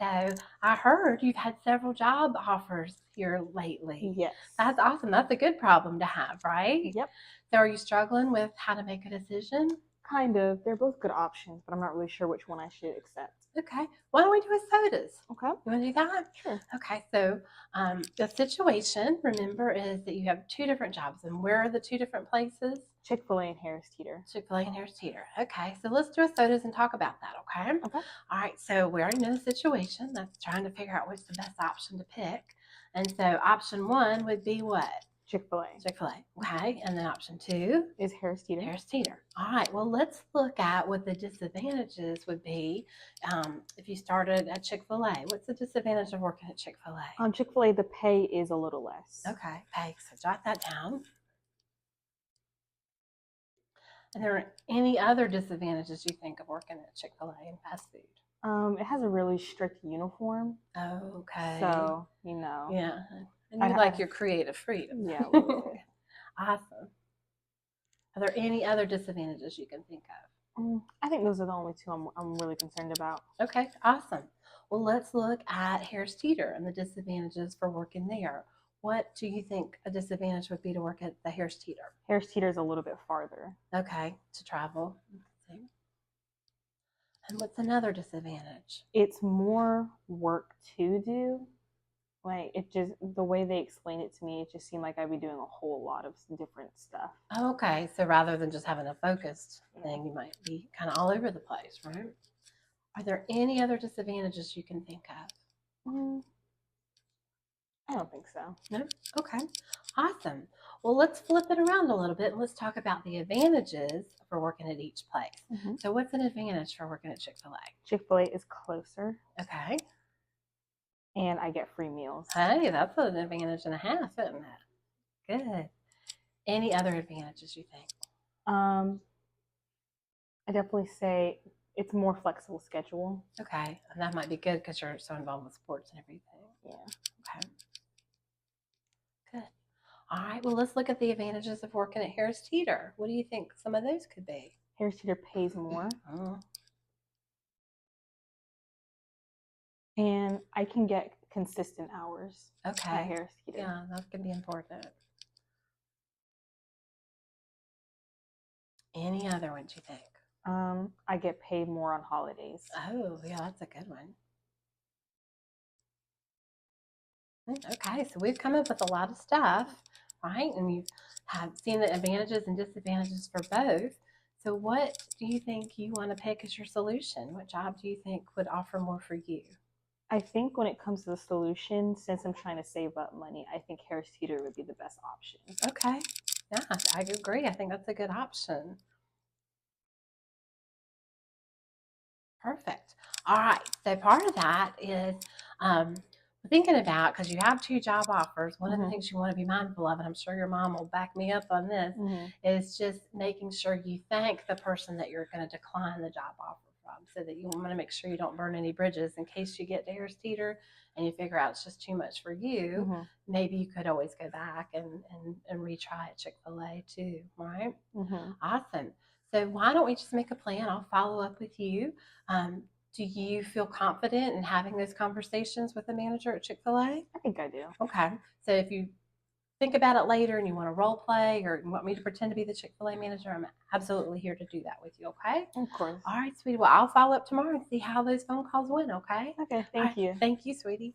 good. So I heard you've had several job offers here lately. Yes. That's awesome. That's a good problem to have, right? Yep. So are you struggling with how to make a decision? Kind of. They're both good options, but I'm not really sure which one I should accept. Okay. Why don't we do a SODAS? Okay. You want to do that? Sure. Okay. So the situation, remember, is that you have two different jobs. And where are the two different places? Chick-fil-A and Harris Teeter. Chick-fil-A and Harris Teeter. Okay. So let's do a SODAS and talk about that, okay? Okay. All right. So we already know the situation. That's trying to figure out what's the best option to pick. And so option one would be what? Chick-fil-A. Chick-fil-A. Okay. And then option two is Harris Teeter. Harris Teeter. All right. Well, let's look at what the disadvantages would be if you started at Chick-fil-A. What's the disadvantage of working at Chick-fil-A? On Chick-fil-A, the pay is a little less. Okay. Pay. So jot that down. And there are any other disadvantages you think of working at Chick-fil-A and fast food? It has a really strict uniform. Okay. So, you know. Yeah. And you like your creative freedom. Yeah. Awesome. Are there any other disadvantages you can think of? I think those are the only two I'm really concerned about. Okay, awesome. Well, let's look at Harris Teeter and the disadvantages for working there. What do you think a disadvantage would be to work at the Harris Teeter? Harris Teeter is a little bit farther. Okay, to travel. And what's another disadvantage? It's more work to do. Like, it just, the way they explain it to me, it just seemed like I'd be doing a whole lot of different stuff. Okay, so rather than just having a focused thing, you might be kind of all over the place, right? Are there any other disadvantages you can think of? I don't think so. No? Okay, awesome. Well, let's flip it around a little bit and let's talk about the advantages for working at each place. So what's an advantage for working at Chick-fil-A? Chick-fil-A is closer. Okay. And I get free meals. Hey, that's an advantage and a half, isn't it? Good. Any other advantages you think? I definitely say it's more flexible schedule. Okay, and that might be good because you're so involved with sports and everything. Yeah. Okay. Good. All right, well, let's look at the advantages of working at Harris Teeter. What do you think some of those could be? Harris Teeter pays more. And I can get consistent hours at Harris Teeter. Yeah, that can be important. Any other ones you think? I get paid more on holidays. Oh, yeah, that's a good one. Okay, so we've come up with a lot of stuff, right? And you've seen the advantages and disadvantages for both. So what do you think you want to pick as your solution? What job do you think would offer more for you? I think when it comes to the solution, since I'm trying to save up money, I think Harris Teeter would be the best option. Okay. Yeah, I agree. I think that's a good option. Perfect. All right. So part of that is thinking about, because you have two job offers, one of the things you want to be mindful of, and I'm sure your mom will back me up on this, is just making sure you thank the person that you're going to decline the job offer from, so that you want to make sure you don't burn any bridges in case you get to Harris Teeter and you figure out it's just too much for you. Maybe you could always go back and retry at Chick-fil-A too, right? Awesome. So why don't we just make a plan? I'll follow up with you. Do you feel confident in having those conversations with the manager at Chick-fil-A? I think I do. Okay. So if you think about it later and you want to role play or you want me to pretend to be the Chick-fil-A manager, I'm absolutely here to do that with you, okay? Of course. All right, sweetie. Well, I'll follow up tomorrow and see how those phone calls went, okay? Okay, thank you. Thank you, sweetie.